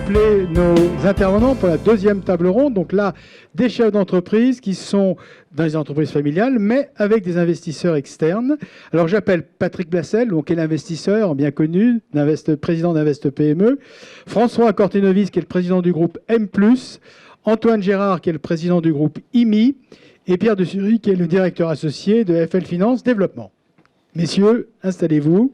rappeler nos intervenants pour la deuxième table ronde. Donc là, des chefs d'entreprise qui sont dans les entreprises familiales, mais avec des investisseurs externes. Alors j'appelle Patrick Blassel, donc, qui est l'investisseur bien connu, président d'Invest PME, François Cortinovis, qui est le président du groupe M+, Antoine Gérard, qui est le président du groupe IMI, et Pierre de Sury, qui est le directeur associé de FL Finance Développement. Messieurs, installez-vous.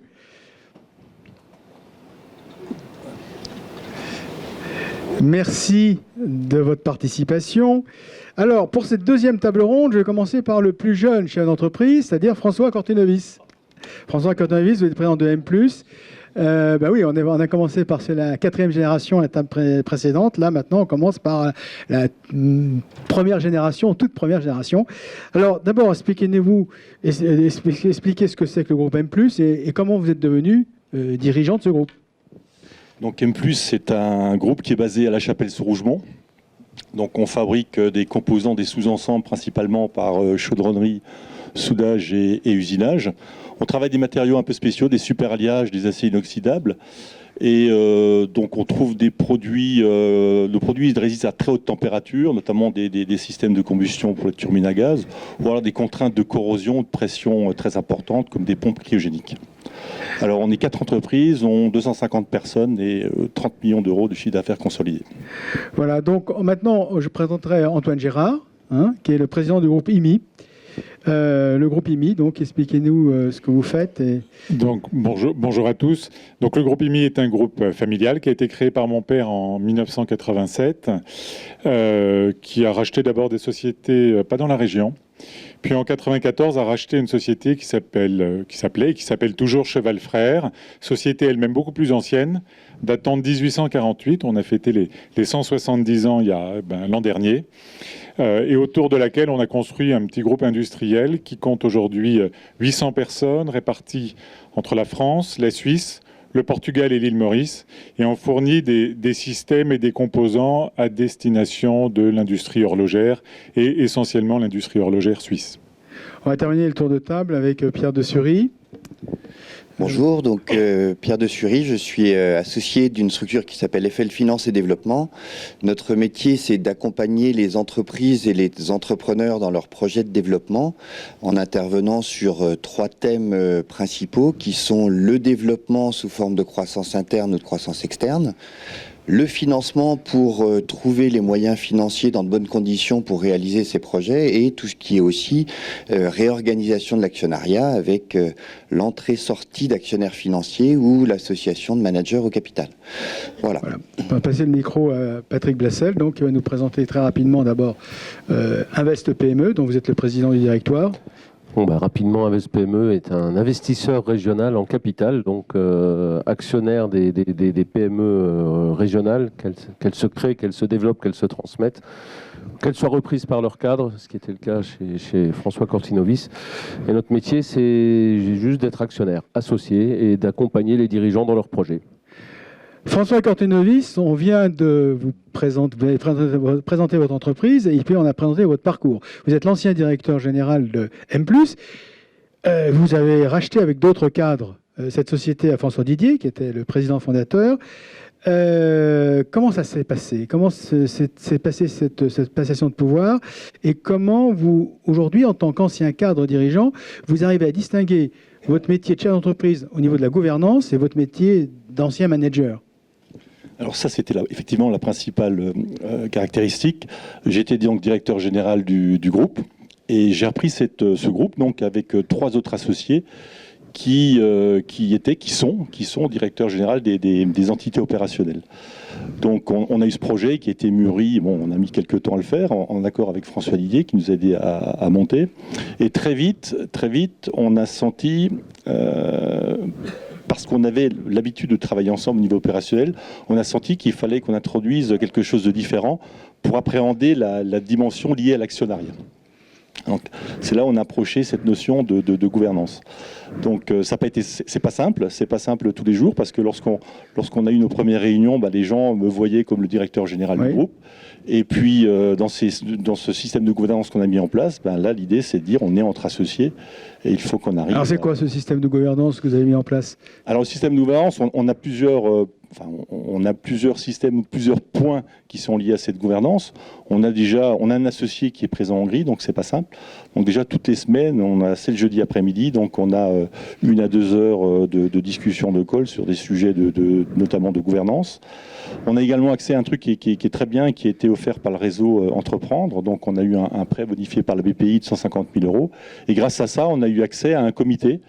Merci de votre participation. Alors, pour cette deuxième table ronde, je vais commencer par le plus jeune chef d'entreprise, c'est-à-dire François Cortinovis. François Cortinovis, vous êtes président de M+. Oui, on a commencé par la quatrième génération à la table précédente. Là, maintenant, on commence par la première génération, toute première génération. Alors, d'abord, expliquez-nous ce que c'est que le groupe M+, et comment vous êtes devenu dirigeant de ce groupe. Donc M+, c'est un groupe qui est basé à La Chapelle-sous-Rougemont. Donc on fabrique des composants, des sous-ensembles, principalement par chaudronnerie, soudage et usinage. On travaille des matériaux un peu spéciaux, des super-alliages, des aciers inoxydables. Et donc on trouve des produits, le produit résiste à très haute température, notamment des systèmes de combustion pour les turbines à gaz, ou alors des contraintes de corrosion, de pression très importantes, comme des pompes cryogéniques. Alors on est 4 entreprises, on 250 personnes et 30 millions d'euros de chiffre d'affaires consolidé. Voilà, donc maintenant je présenterai Antoine Gérard, qui est le président du groupe IMI. Le groupe IMI, donc expliquez-nous ce que vous faites. Donc bonjour à tous. Donc le groupe IMI est un groupe familial qui a été créé par mon père en 1987, qui a racheté d'abord des sociétés pas dans la région. Puis en 1994, a racheté une société qui s'appelle toujours Cheval Frères, société elle-même beaucoup plus ancienne, datant de 1848. On a fêté les 170 ans l'an dernier, et autour de laquelle on a construit un petit groupe industriel qui compte aujourd'hui 800 personnes réparties entre la France, la Suisse, le Portugal et l'île Maurice, et on fournit des systèmes et des composants à destination de l'industrie horlogère et essentiellement l'industrie horlogère suisse. On va terminer le tour de table avec Pierre de Sury. Bonjour, donc Pierre de Sury, je suis associé d'une structure qui s'appelle FL Finance et Développement. Notre métier, c'est d'accompagner les entreprises et les entrepreneurs dans leurs projets de développement en intervenant sur 3 thèmes principaux qui sont le développement sous forme de croissance interne ou de croissance externe, le financement pour trouver les moyens financiers dans de bonnes conditions pour réaliser ces projets et tout ce qui est aussi réorganisation de l'actionnariat avec l'entrée-sortie d'actionnaires financiers ou l'association de managers au capital. Voilà. On va passer le micro à Patrick Blassel, donc, qui va nous présenter très rapidement d'abord Invest PME, dont vous êtes le président du directoire. Rapidement, Invest PME est un investisseur régional en capital, donc actionnaire des PME régionales, qu'elles se créent, qu'elles se développent, qu'elles se transmettent, qu'elles soient reprises par leur cadre, ce qui était le cas chez François Cortinovis. Et notre métier, c'est juste d'être actionnaire, associé et d'accompagner les dirigeants dans leurs projets. François Cortinovis, on vient de vous présenter votre entreprise et puis on a présenté votre parcours. Vous êtes l'ancien directeur général de M+. Vous avez racheté avec d'autres cadres cette société à François Didier, qui était le président fondateur. Comment ça s'est passé? Comment s'est passée cette passation de pouvoir? Et comment vous, aujourd'hui, en tant qu'ancien cadre dirigeant, vous arrivez à distinguer votre métier de chef d'entreprise au niveau de la gouvernance et votre métier d'ancien manager? Alors ça, c'était effectivement la principale caractéristique. J'étais donc directeur général du groupe et j'ai repris ce groupe donc avec 3 autres associés qui sont directeurs généraux des entités opérationnelles. Donc on a eu ce projet qui a été mûri, on a mis quelques temps à le faire, en accord avec François Didier qui nous a aidé à monter. Et très vite, on a senti... parce qu'on avait l'habitude de travailler ensemble au niveau opérationnel, on a senti qu'il fallait qu'on introduise quelque chose de différent pour appréhender la dimension liée à l'actionnariat. Donc, c'est là où on a approché cette notion de gouvernance. Donc ça n'a pas été, c'est pas simple tous les jours parce que lorsqu'on a eu nos premières réunions, les gens me voyaient comme le directeur général du groupe. Et puis dans ce système de gouvernance qu'on a mis en place, là l'idée c'est de dire on est entre associés et il faut qu'on arrive. Alors c'est quoi ce système de gouvernance que vous avez mis en place? Alors le système de gouvernance, on a plusieurs on a plusieurs systèmes, plusieurs points qui sont liés à cette gouvernance. On a un associé qui est présent en Hongrie, donc c'est pas simple. Donc déjà toutes les semaines, c'est le jeudi après-midi, donc on a 1 à 2 heures de discussion de call sur des sujets notamment de gouvernance. On a également accès à un truc qui est très bien, qui a été offert par le réseau Entreprendre. Donc on a eu un prêt bonifié par la BPI de 150 000 €. Et grâce à ça, on a eu accès à un comité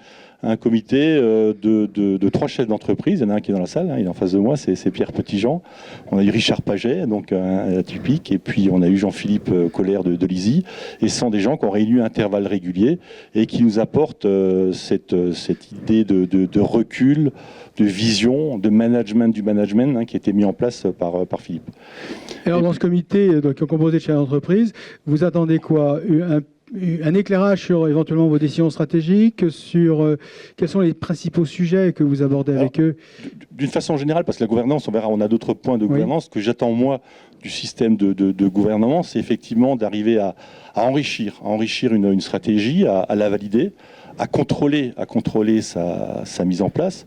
de 3 chefs d'entreprise. Il y en a un qui est dans la salle, il est en face de moi, c'est Pierre Petitjean. On a eu Richard Paget, donc atypique, et puis on a eu Jean-Philippe Colère de l'ISI. Et ce sont des gens qui ont réuni à intervalles réguliers et qui nous apportent cette idée de recul, de vision, de management du management qui a été mis en place par Philippe. Alors dans ce comité composé de chefs d'entreprise, vous attendez quoi? Un éclairage sur éventuellement vos décisions stratégiques, sur quels sont les principaux sujets que vous abordez avec eux? D'une façon générale, parce que la gouvernance, on verra, on a d'autres points de gouvernance que j'attends moi du système de gouvernement, c'est effectivement d'arriver à enrichir une stratégie, à la valider, à contrôler sa mise en place.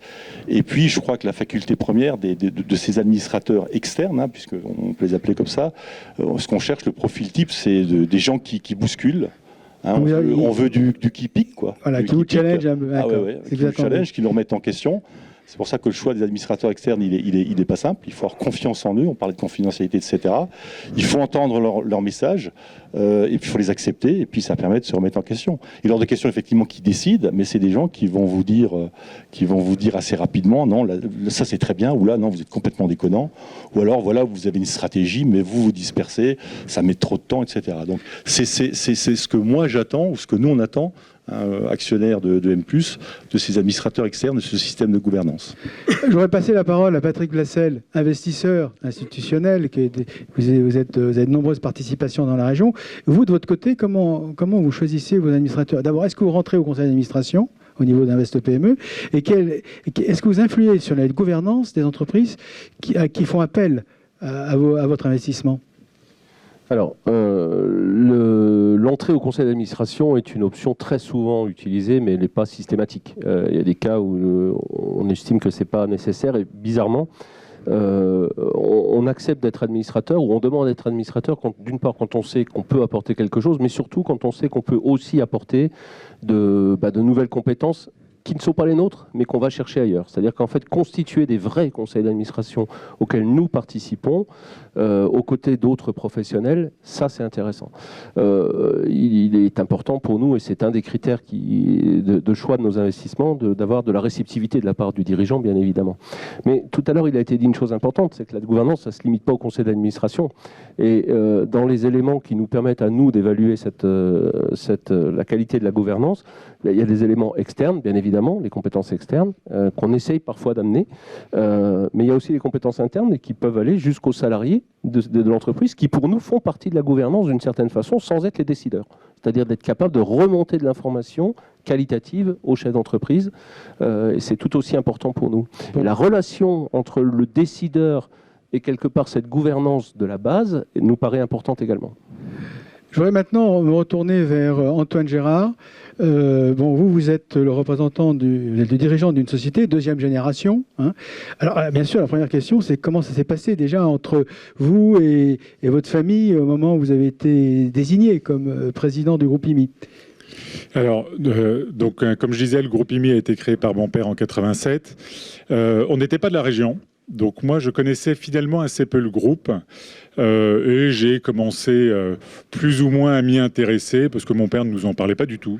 Et puis, je crois que la faculté première de ces administrateurs externes, puisqu'on peut les appeler comme ça, ce qu'on cherche, le profil type, c'est des gens qui bousculent. On veut du qui pique, quoi. Voilà, qui vous challenge un peu. Qui nous challenge, qui nous remettent en question. C'est pour ça que le choix des administrateurs externes, il est pas simple. Il faut avoir confiance en eux. On parlait de confidentialité, etc. Il faut entendre leur message, et puis il faut les accepter. Et puis ça permet de se remettre en question. Il y a des questions effectivement qui décident, mais c'est des gens qui vont vous dire assez rapidement, non, là, ça c'est très bien, ou là non, vous êtes complètement déconnant, ou alors voilà, vous avez une stratégie, mais vous dispersez, ça met trop de temps, etc. Donc c'est ce que moi j'attends, ou ce que nous on attend. Actionnaire de M+, de ces administrateurs externes, de ce système de gouvernance. J'aurais passé la parole à Patrick Blassel, investisseur institutionnel, vous avez de nombreuses participations dans la région. Vous, de votre côté, comment vous choisissez vos administrateurs? D'abord, est-ce que vous rentrez au conseil d'administration au niveau d'Invest PME, et est-ce que vous influez sur la gouvernance des entreprises qui font appel à votre investissement? Alors, l'entrée au conseil d'administration est une option très souvent utilisée, mais elle n'est pas systématique. Il y a des cas où on estime que ce n'est pas nécessaire, et bizarrement, on accepte d'être administrateur, ou on demande d'être administrateur, d'une part quand on sait qu'on peut apporter quelque chose, mais surtout quand on sait qu'on peut aussi apporter de nouvelles compétences qui ne sont pas les nôtres, mais qu'on va chercher ailleurs. C'est-à-dire qu'en fait, constituer des vrais conseils d'administration auxquels nous participons, aux côtés d'autres professionnels, ça c'est intéressant. Il est important pour nous, et c'est un des critères de choix de nos investissements, d'avoir de la réceptivité de la part du dirigeant, bien évidemment. Mais tout à l'heure, il a été dit une chose importante, c'est que la gouvernance, ça ne se limite pas au conseil d'administration. Et dans les éléments qui nous permettent à nous d'évaluer la qualité de la gouvernance, il y a des éléments externes, bien évidemment, les compétences externes, qu'on essaye parfois d'amener, mais il y a aussi les compétences internes et qui peuvent aller jusqu'aux salariés de l'entreprise, qui pour nous font partie de la gouvernance d'une certaine façon, sans être les décideurs. C'est-à-dire d'être capable de remonter de l'information qualitative aux chefs d'entreprise, et c'est tout aussi important pour nous. Et la relation entre le décideur et quelque part cette gouvernance de la base nous paraît importante également. Je voudrais maintenant me retourner vers Antoine Gérard. Vous êtes le représentant, vous êtes le dirigeant d'une société deuxième génération. Alors, bien sûr, la première question, c'est comment ça s'est passé déjà entre vous et votre famille au moment où vous avez été désigné comme président du groupe IMI. Alors, comme je disais, le groupe IMI a été créé par mon père en 87. On n'était pas de la région. Donc moi, je connaissais fidèlement assez peu le groupe et j'ai commencé plus ou moins à m'y intéresser parce que mon père ne nous en parlait pas du tout,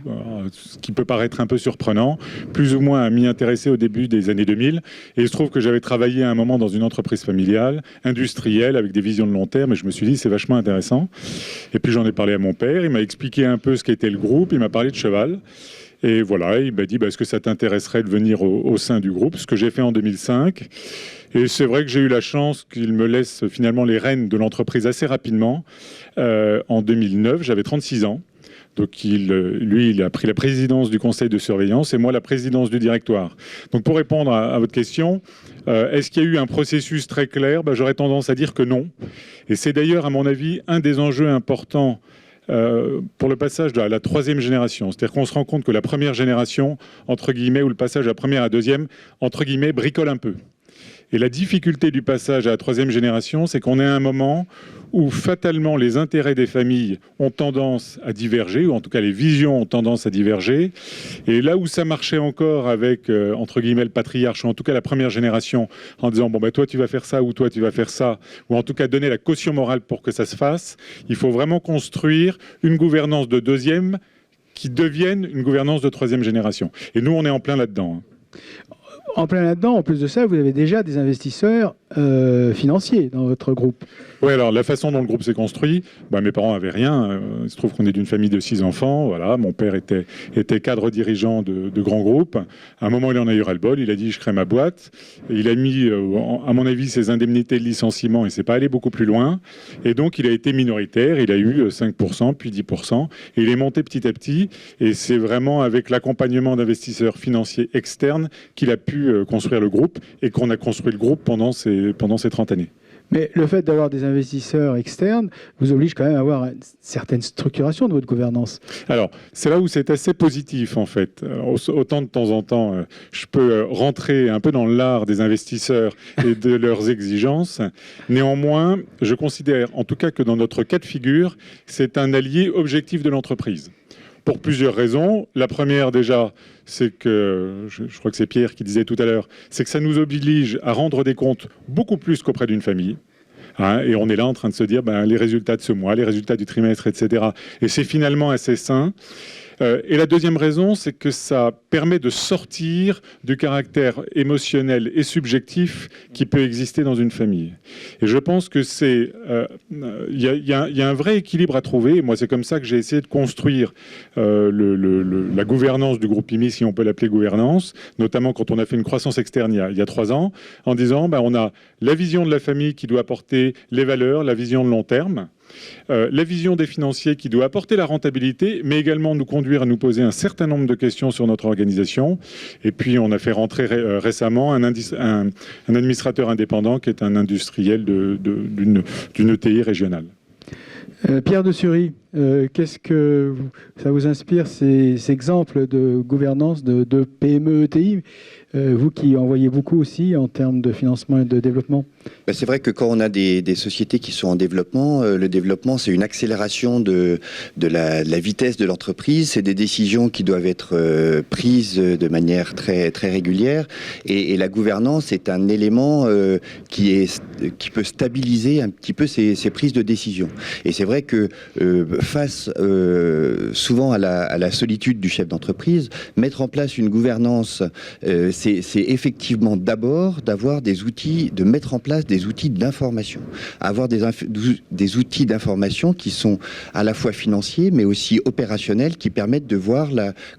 ce qui peut paraître un peu surprenant, plus ou moins à m'y intéresser au début des années 2000. Et il se trouve que j'avais travaillé à un moment dans une entreprise familiale, industrielle, avec des visions de long terme, et je me suis dit c'est vachement intéressant. Et puis j'en ai parlé à mon père, il m'a expliqué un peu ce qu'était le groupe, il m'a parlé de cheval. Et voilà, il m'a dit est-ce que ça t'intéresserait de venir au sein du groupe, ce que j'ai fait en 2005. Et c'est vrai que j'ai eu la chance qu'il me laisse finalement les rênes de l'entreprise assez rapidement. En 2009, j'avais 36 ans. Donc lui, il a pris la présidence du conseil de surveillance et moi la présidence du directoire. Donc pour répondre à votre question, est-ce qu'il y a eu un processus très clair? J'aurais tendance à dire que non. Et c'est d'ailleurs, à mon avis, un des enjeux importants pour le passage à la troisième génération. C'est-à-dire qu'on se rend compte que la première génération, entre guillemets, ou le passage à première à deuxième, entre guillemets, bricole un peu. Et la difficulté du passage à la troisième génération, c'est qu'on est à un moment où fatalement les intérêts des familles ont tendance à diverger, ou en tout cas les visions ont tendance à diverger. Et là où ça marchait encore avec, entre guillemets, le patriarche, ou en tout cas la première génération, en disant, bon, ben, toi tu vas faire ça, ou toi tu vas faire ça, ou en tout cas donner la caution morale pour que ça se fasse, il faut vraiment construire une gouvernance de deuxième qui devienne une gouvernance de troisième génération. Et nous, on est en plein là-dedans. En plein là-dedans, en plus de ça, vous avez déjà des investisseurs financiers dans votre groupe. Oui, alors la façon dont le groupe s'est construit, mes parents n'avaient rien. Il se trouve qu'on est d'une famille de 6 enfants. Voilà, mon père était cadre dirigeant de grands groupes. À un moment, il en a eu ras-le-bol. Il a dit, je crée ma boîte. Et il a mis, à mon avis, ses indemnités de licenciement et c'est pas allé beaucoup plus loin. Et donc, il a été minoritaire. Il a eu 5%, puis 10%. Et il est monté petit à petit. Et c'est vraiment avec l'accompagnement d'investisseurs financiers externes qu'il a pu construire le groupe et qu'on a construit le groupe pendant ces 30 années. Mais le fait d'avoir des investisseurs externes vous oblige quand même à avoir une certaine structuration de votre gouvernance. Alors, c'est là où c'est assez positif, en fait. Autant de temps en temps, je peux rentrer un peu dans l'art des investisseurs et de leurs exigences. Néanmoins, je considère, en tout cas que dans notre cas de figure, c'est un allié objectif de l'entreprise. Pour plusieurs raisons. La première, déjà, c'est que, je crois que c'est Pierre qui disait tout à l'heure, c'est que ça nous oblige à rendre des comptes beaucoup plus qu'auprès d'une famille. Et on est là en train de se dire les résultats de ce mois, les résultats du trimestre, etc. Et c'est finalement assez sain. Et la deuxième raison, c'est que ça permet de sortir du caractère émotionnel et subjectif qui peut exister dans une famille. Et je pense que c'est, il y a un vrai équilibre à trouver. Et moi, c'est comme ça que j'ai essayé de construire la gouvernance du groupe IMI, si on peut l'appeler gouvernance, notamment quand on a fait une croissance externe il y a 3 ans, en disant on a la vision de la famille qui doit apporter les valeurs, la vision de long terme. La vision des financiers qui doit apporter la rentabilité, mais également nous conduire à nous poser un certain nombre de questions sur notre organisation. Et puis, on a fait rentrer récemment un administrateur indépendant qui est un industriel d'une ETI régionale. Pierre de Sury, qu'est-ce que ça vous inspire, ces exemples de gouvernance de PME, ETI, vous qui en voyez beaucoup aussi en termes de financement et de développement? C'est vrai que quand on a des sociétés qui sont en développement, le développement, c'est une accélération de la vitesse de l'entreprise. C'est des décisions qui doivent être prises de manière très, très régulière. Et la gouvernance est un élément qui peut stabiliser un petit peu ces prises de décision. Et c'est vrai que face souvent à la solitude du chef d'entreprise, mettre en place une gouvernance, c'est effectivement d'abord d'avoir des outils, de mettre en place des outils d'information, avoir des outils d'information qui sont à la fois financiers mais aussi opérationnels, qui permettent de voir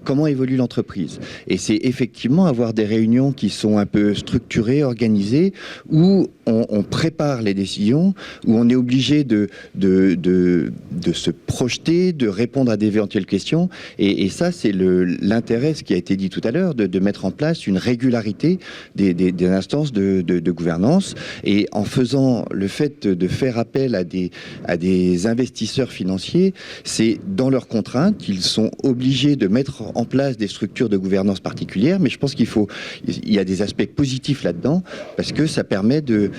comment évolue l'entreprise. Et c'est effectivement avoir des réunions qui sont un peu structurées, organisées, où on prépare les décisions, où on est obligé de se projeter, de répondre à d'éventuelles questions. Et ça, c'est l'intérêt, ce qui a été dit tout à l'heure, de mettre en place une régularité des instances de gouvernance. Et en faisant le fait de faire appel à des investisseurs financiers, c'est dans leurs contraintes, ils sont obligés de mettre en place des structures de gouvernance particulières. Mais je pense il y a des aspects positifs là-dedans, parce que ça permet de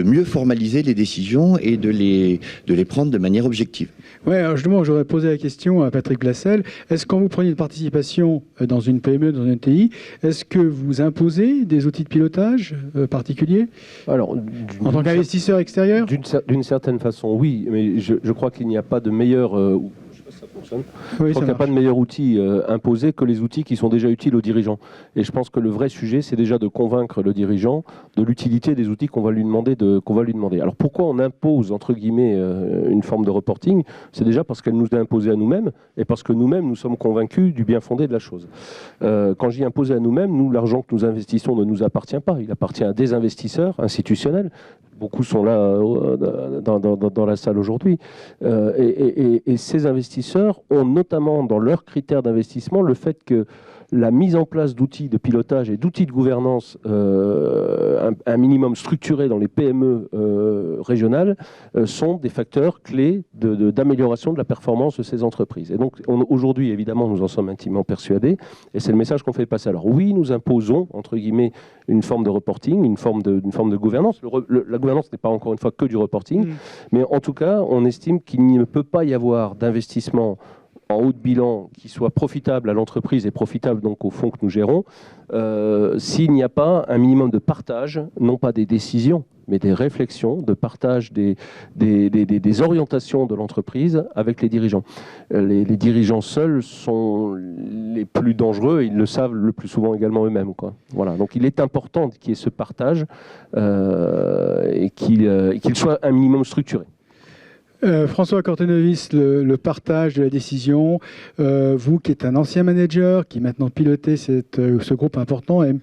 mieux formaliser les décisions et de les prendre de manière objective. Oui, alors justement, j'aurais posé la question à Patrick Blassel. Est-ce quand vous prenez une participation dans une PME, dans une ETI, est-ce que vous imposez des outils de pilotage particuliers? Alors, en tant qu'investisseur extérieur? D'une certaine façon, oui, mais je crois qu'il n'y a pas de meilleur... je sais pas si ça fonctionne. Oui, je crois qu'il n'y a pas de meilleur outil imposé que les outils qui sont déjà utiles aux dirigeants. Et je pense que le vrai sujet, c'est déjà de convaincre le dirigeant de l'utilité des outils qu'on va lui demander. Alors pourquoi on impose, entre guillemets, une forme de reporting? C'est déjà parce qu'elle nous est imposée à nous-mêmes et parce que nous-mêmes, nous sommes convaincus du bien fondé de la chose. Quand j'y imposé à nous-mêmes, l'argent que nous investissons ne nous appartient pas. Il appartient à des investisseurs institutionnels. beaucoup sont là dans la salle aujourd'hui. Et ces investisseurs ont notamment dans leurs critères d'investissement le fait que la mise en place d'outils de pilotage et d'outils de gouvernance un minimum structuré dans les PME régionales sont des facteurs clés d'amélioration de la performance de ces entreprises. Et donc aujourd'hui, évidemment, nous en sommes intimement persuadés, et c'est le message qu'on fait passer. Alors oui, nous imposons, entre guillemets, une forme de reporting, une forme de gouvernance. La gouvernance n'est pas encore une fois que du reporting, mais en tout cas, on estime qu'il ne peut pas y avoir d'investissement en haut de bilan qui soit profitable à l'entreprise et profitable donc au fonds que nous gérons, s'il n'y a pas un minimum de partage, non pas des décisions, mais des réflexions, de partage des orientations de l'entreprise avec les dirigeants. Les dirigeants seuls sont les plus dangereux, et ils le savent le plus souvent également eux-mêmes, quoi. Voilà. Donc il est important qu'il y ait ce partage et qu'il soit un minimum structuré. François Cortenovis, le partage de la décision, vous qui êtes un ancien manager, qui maintenant pilotez ce groupe important, M+,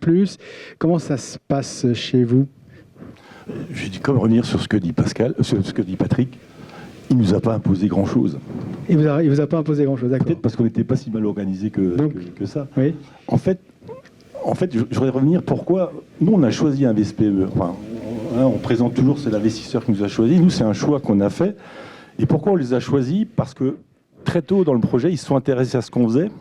comment ça se passe chez vous? Je dis comme revenir sur ce que dit Pascal, ce que dit Patrick. Il ne nous a pas imposé grand-chose. Il vous a pas imposé grand-chose, d'accord. Peut-être parce qu'on n'était pas si mal organisé que ça. Oui. En fait, je voudrais revenir pourquoi nous on a choisi un VSPME. Enfin, on présente toujours c'est l'investisseur qui nous a choisi. Nous c'est un choix qu'on a fait. Et pourquoi on les a choisis? Parce que très tôt dans le projet, ils se sont intéressés à ce qu'on faisait.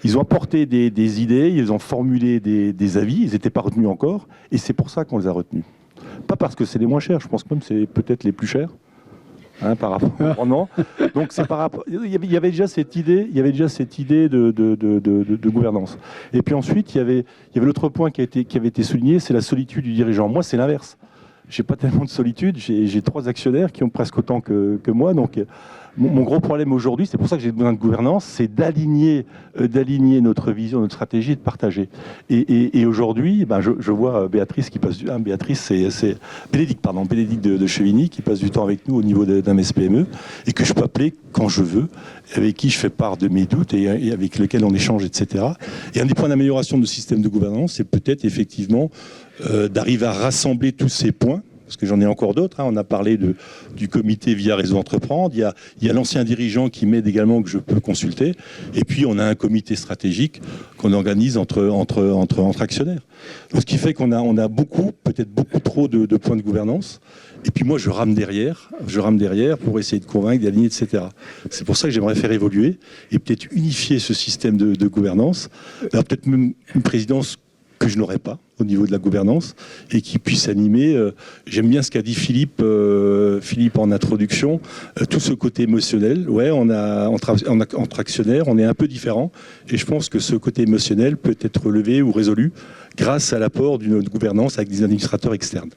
Ils ont apporté des idées, ils ont formulé des avis, ils n'étaient pas retenus encore. Et c'est pour ça qu'on les a retenus. Pas parce que c'est les moins chers, je pense même que c'est peut-être les plus chers. Par rapport non. Donc c'est par rapport. Il y avait déjà cette idée. De gouvernance. Et puis ensuite, il y avait l'autre point qui avait été souligné, c'est la solitude du dirigeant. Moi, c'est l'inverse. J'ai pas tellement de solitude. J'ai 3 actionnaires qui ont presque autant que moi. Donc mon gros problème aujourd'hui, c'est pour ça que j'ai besoin de gouvernance, c'est d'aligner notre vision, notre stratégie, et de partager. Et aujourd'hui, je vois Béatrice qui passe c'est Bénédicte de Chevigny qui passe du temps avec nous au niveau d'un SPME et que je peux appeler quand je veux, avec qui je fais part de mes doutes et avec lequel on échange, etc. Et un des points d'amélioration de nos systèmes de gouvernance, c'est peut-être effectivement d'arriver à rassembler tous ces points. Parce que j'en ai encore d'autres. On a parlé du comité via Réseau Entreprendre. Il y a l'ancien dirigeant qui m'aide également, que je peux consulter. Et puis, on a un comité stratégique qu'on organise entre actionnaires. Donc, ce qui fait qu'on a peut-être beaucoup trop de points de gouvernance. Et puis moi, je rame derrière pour essayer de convaincre, d'aligner, etc. C'est pour ça que j'aimerais faire évoluer et peut-être unifier ce système de gouvernance. Alors, peut-être même une présidence que je n'aurais pas au niveau de la gouvernance et qui puisse animer. J'aime bien ce qu'a dit Philippe en introduction, tout ce côté émotionnel. Ouais, entre actionnaires, on est un peu différents et je pense que ce côté émotionnel peut être relevé ou résolu grâce à l'apport d'une gouvernance avec des administrateurs externes.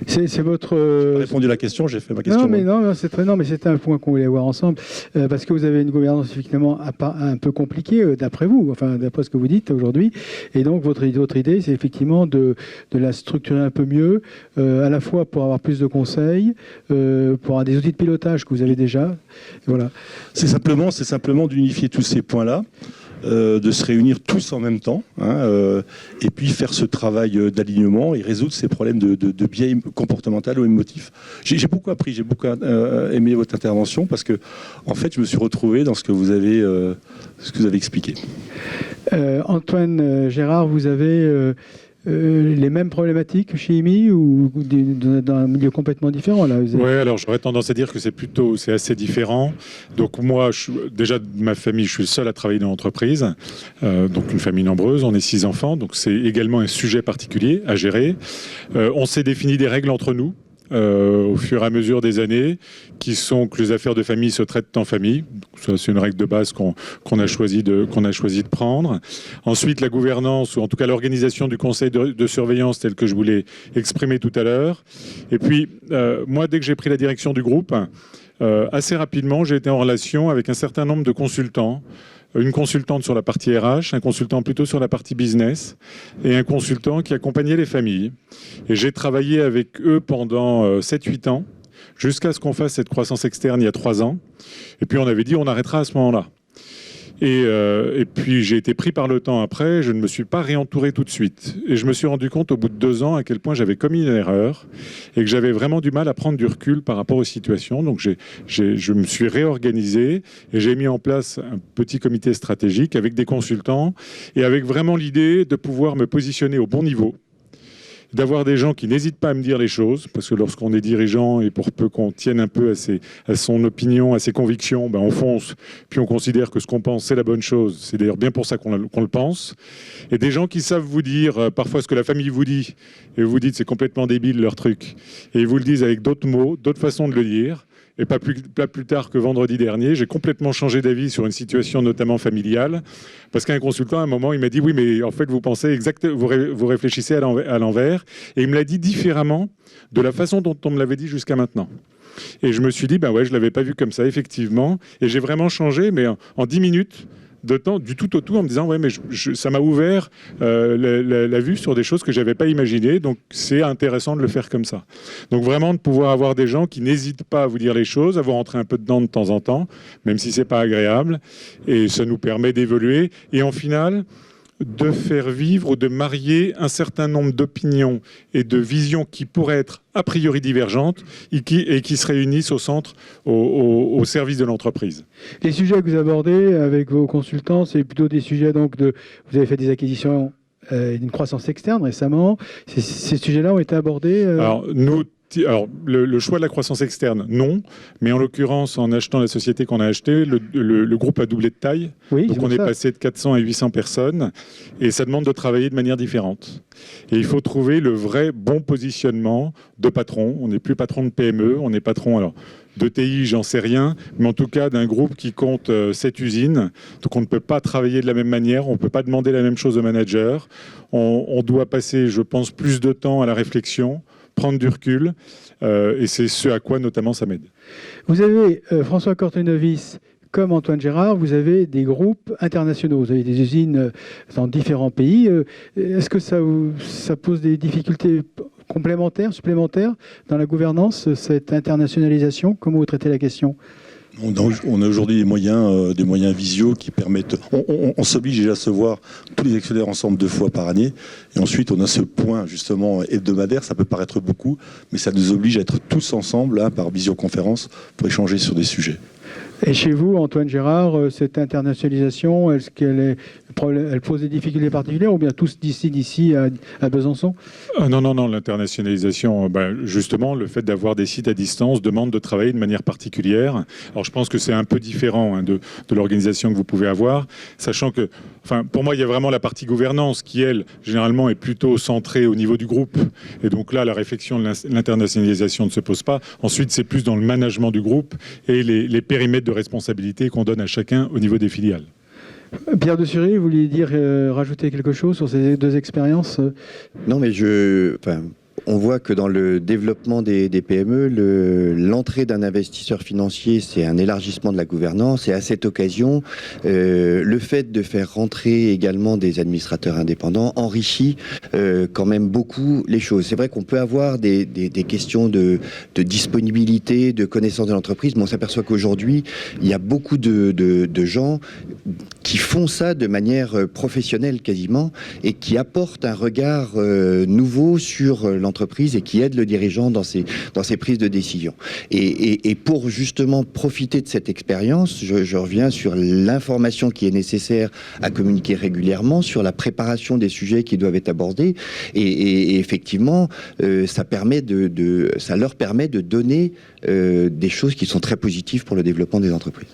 C'est votre. J'ai répondu à la question, j'ai fait ma question. Non, mais c'était un point qu'on voulait voir ensemble, parce que vous avez une gouvernance effectivement un peu compliquée, d'après vous, enfin d'après ce que vous dites aujourd'hui. Et donc votre idée, c'est effectivement de la structurer un peu mieux, à la fois pour avoir plus de conseils, pour avoir des outils de pilotage que vous avez déjà. Voilà. C'est simplement d'unifier tous ces points-là. De se réunir tous en même temps, et puis faire ce travail d'alignement et résoudre ces problèmes de biais comportemental ou émotif. J'ai beaucoup appris, j'ai beaucoup aimé votre intervention parce que, en fait, je me suis retrouvé dans ce que vous avez expliqué. Antoine Gérard, vous avez les mêmes problématiques chez IMI ou dans un milieu complètement différent là? Oui, alors j'aurais tendance à dire que c'est assez différent. Donc moi, déjà de ma famille, je suis le seul à travailler dans l'entreprise, donc une famille nombreuse, on est 6 enfants, donc c'est également un sujet particulier à gérer. On s'est défini des règles entre nous. Au fur et à mesure des années, qui sont que les affaires de famille se traitent en famille. Ça, c'est une règle de base qu'on a choisi de prendre. Ensuite, la gouvernance, ou en tout cas l'organisation du conseil de surveillance, tel que je vous l'ai exprimé tout à l'heure. Et puis, moi, dès que j'ai pris la direction du groupe, assez rapidement, j'ai été en relation avec un certain nombre de consultants. Une consultante sur la partie RH, un consultant plutôt sur la partie business et un consultant qui accompagnait les familles. Et j'ai travaillé avec eux pendant 7-8 ans jusqu'à ce qu'on fasse cette croissance externe il y a 3 ans. Et puis on avait dit on arrêtera à ce moment-là. Et puis j'ai été pris par le temps après, je ne me suis pas réentouré tout de suite. Et je me suis rendu compte au bout de 2 ans à quel point j'avais commis une erreur et que j'avais vraiment du mal à prendre du recul par rapport aux situations. Donc je me suis réorganisé et j'ai mis en place un petit comité stratégique avec des consultants et avec vraiment l'idée de pouvoir me positionner au bon niveau, d'avoir des gens qui n'hésitent pas à me dire les choses, parce que lorsqu'on est dirigeant et pour peu qu'on tienne un peu à son opinion, à ses convictions, ben on fonce, puis on considère que ce qu'on pense c'est la bonne chose. C'est d'ailleurs bien pour ça qu'on le pense. Et des gens qui savent vous dire parfois ce que la famille vous dit, et vous dites c'est complètement débile leur truc, et ils vous le disent avec d'autres mots, d'autres façons de le dire. Et pas plus tard que vendredi dernier, j'ai complètement changé d'avis sur une situation notamment familiale, parce qu'un consultant, à un moment, il m'a dit « Oui, mais en fait, vous pensez exactement, vous réfléchissez à l'envers. » Et il me l'a dit différemment de la façon dont on me l'avait dit jusqu'à maintenant. Et je me suis dit « Ben ouais, je ne l'avais pas vu comme ça, effectivement. » Et j'ai vraiment changé, mais en 10 minutes de temps, du tout au tout, en me disant « Ouais, mais ça m'a ouvert la vue sur des choses que je n'avais pas imaginées. Donc, c'est intéressant de le faire comme ça. » Donc, vraiment, de pouvoir avoir des gens qui n'hésitent pas à vous dire les choses, à vous rentrer un peu dedans de temps en temps, même si ce n'est pas agréable. Et ça nous permet d'évoluer. Et en final, de faire vivre ou de marier un certain nombre d'opinions et de visions qui pourraient être a priori divergentes et qui se réunissent au centre, au service de l'entreprise. Les sujets que vous abordez avec vos consultants, c'est plutôt des sujets donc vous avez fait des acquisitions d'une croissance externe récemment. Ces sujets-là ont été abordés Alors, le choix de la croissance externe, non. Mais en l'occurrence, en achetant la société qu'on a achetée, le groupe a doublé de taille. Oui, donc, on est passé de 400 à 800 personnes. Et ça demande de travailler de manière différente. Et il faut trouver le vrai bon positionnement de patron. On n'est plus patron de PME, on est patron de TI, j'en sais rien. Mais en tout cas, d'un groupe qui compte 7 usines. Donc, on ne peut pas travailler de la même manière. On ne peut pas demander la même chose au manager. On doit passer, je pense, plus de temps à la réflexion, prendre du recul, et c'est ce à quoi notamment ça m'aide. Vous avez, François Cortenovis, comme Antoine Gérard, vous avez des groupes internationaux, vous avez des usines dans différents pays. Est-ce que ça pose des difficultés complémentaires, supplémentaires dans la gouvernance, cette internationalisation? Comment vous traitez la question ? On a aujourd'hui des moyens visio qui permettent... On s'oblige déjà à se voir tous les actionnaires ensemble 2 fois par année. Et ensuite, on a ce point justement hebdomadaire. Ça peut paraître beaucoup, mais ça nous oblige à être tous ensemble par visioconférence pour échanger sur des sujets. Et chez vous, Antoine Gérard, cette internationalisation, est-ce qu'elle elle pose des difficultés particulières ou bien tous d'ici à Besançon? Non, l'internationalisation, justement, le fait d'avoir des sites à distance demande de travailler de manière particulière. Alors, je pense que c'est un peu différent de l'organisation que vous pouvez avoir, sachant que, pour moi, il y a vraiment la partie gouvernance qui, elle, généralement, est plutôt centrée au niveau du groupe. Et donc là, la réflexion de l'internationalisation ne se pose pas. Ensuite, c'est plus dans le management du groupe et les périmètres de responsabilité qu'on donne à chacun au niveau des filiales. Pierre de Sury, vous vouliez rajouter quelque chose sur ces 2 expériences? Non, mais on voit que dans le développement des PME, l'entrée d'un investisseur financier, c'est un élargissement de la gouvernance. Et à cette occasion, le fait de faire rentrer également des administrateurs indépendants enrichit quand même beaucoup les choses. C'est vrai qu'on peut avoir des questions de disponibilité, de connaissance de l'entreprise, mais on s'aperçoit qu'aujourd'hui, il y a beaucoup de gens qui font ça de manière professionnelle quasiment et qui apportent un regard nouveau sur l'entreprise et qui aident le dirigeant dans ses prises de décision. Et pour justement profiter de cette expérience, je reviens sur l'information qui est nécessaire à communiquer régulièrement, sur la préparation des sujets qui doivent être abordés. Et effectivement, ça leur permet de donner des choses qui sont très positives pour le développement des entreprises.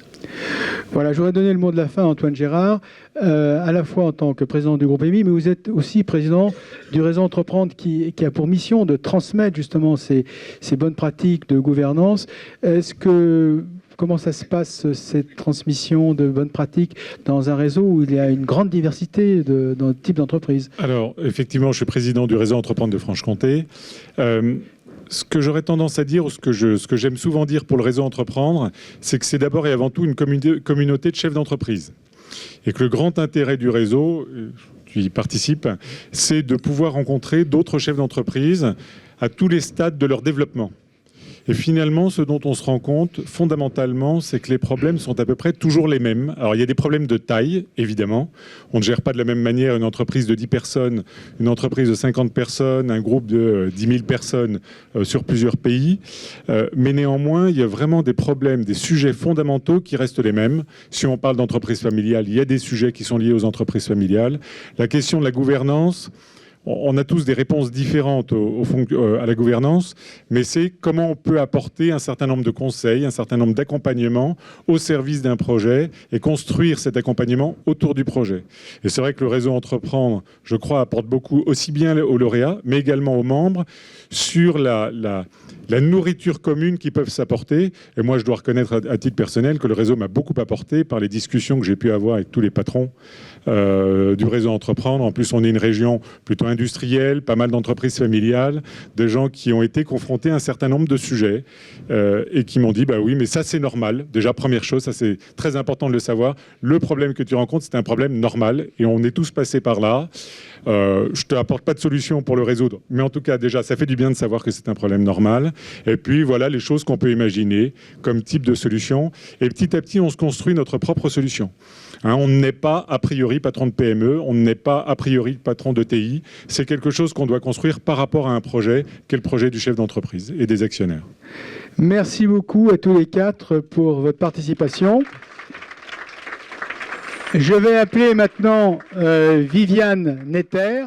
Voilà, j'aurais donné le mot de la fin à Antoine Gérard, à la fois en tant que président du groupe EMI, mais vous êtes aussi président du réseau Entreprendre qui a pour mission de transmettre justement ces bonnes pratiques de gouvernance. Comment ça se passe, cette transmission de bonnes pratiques dans un réseau où il y a une grande diversité de types d'entreprises? Alors, effectivement, je suis président du réseau Entreprendre de Franche-Comté. Ce que j'aurais tendance à dire, ou ce que j'aime souvent dire pour le réseau Entreprendre, c'est que c'est d'abord et avant tout une communauté de chefs d'entreprise. Et que le grand intérêt du réseau, tu y participes, c'est de pouvoir rencontrer d'autres chefs d'entreprise à tous les stades de leur développement. Et finalement, ce dont on se rend compte, fondamentalement, c'est que les problèmes sont à peu près toujours les mêmes. Alors, il y a des problèmes de taille, évidemment. On ne gère pas de la même manière une entreprise de 10 personnes, une entreprise de 50 personnes, un groupe de 10 000 personnes sur plusieurs pays. Mais néanmoins, il y a vraiment des problèmes, des sujets fondamentaux qui restent les mêmes. Si on parle d'entreprise familiale, il y a des sujets qui sont liés aux entreprises familiales. La question de la gouvernance, on a tous des réponses différentes à la gouvernance, mais c'est comment on peut apporter un certain nombre de conseils, un certain nombre d'accompagnements au service d'un projet et construire cet accompagnement autour du projet. Et c'est vrai que le réseau Entreprendre, je crois, apporte beaucoup aussi bien aux lauréats, mais également aux membres, sur la nourriture commune qu'ils peuvent s'apporter. Et moi, je dois reconnaître à titre personnel que le réseau m'a beaucoup apporté par les discussions que j'ai pu avoir avec tous les patrons du réseau Entreprendre. En plus, on est une région plutôt industrielle, pas mal d'entreprises familiales, de gens qui ont été confrontés à un certain nombre de sujets et qui m'ont dit, bah oui, mais ça c'est normal. Déjà, première chose, ça c'est très important de le savoir. Le problème que tu rencontres, c'est un problème normal et on est tous passés par là. Je te apporte pas de solution pour le résoudre, mais en tout cas, déjà, ça fait du bien de savoir que c'est un problème normal. Et puis, voilà les choses qu'on peut imaginer comme type de solution. Et petit à petit, on se construit notre propre solution. Hein, on n'est pas a priori patron de PME, on n'est pas a priori patron de TI. C'est quelque chose qu'on doit construire par rapport à un projet, qui est le projet du chef d'entreprise et des actionnaires. Merci beaucoup à tous les quatre pour votre participation. Je vais appeler maintenant Viviane Netter.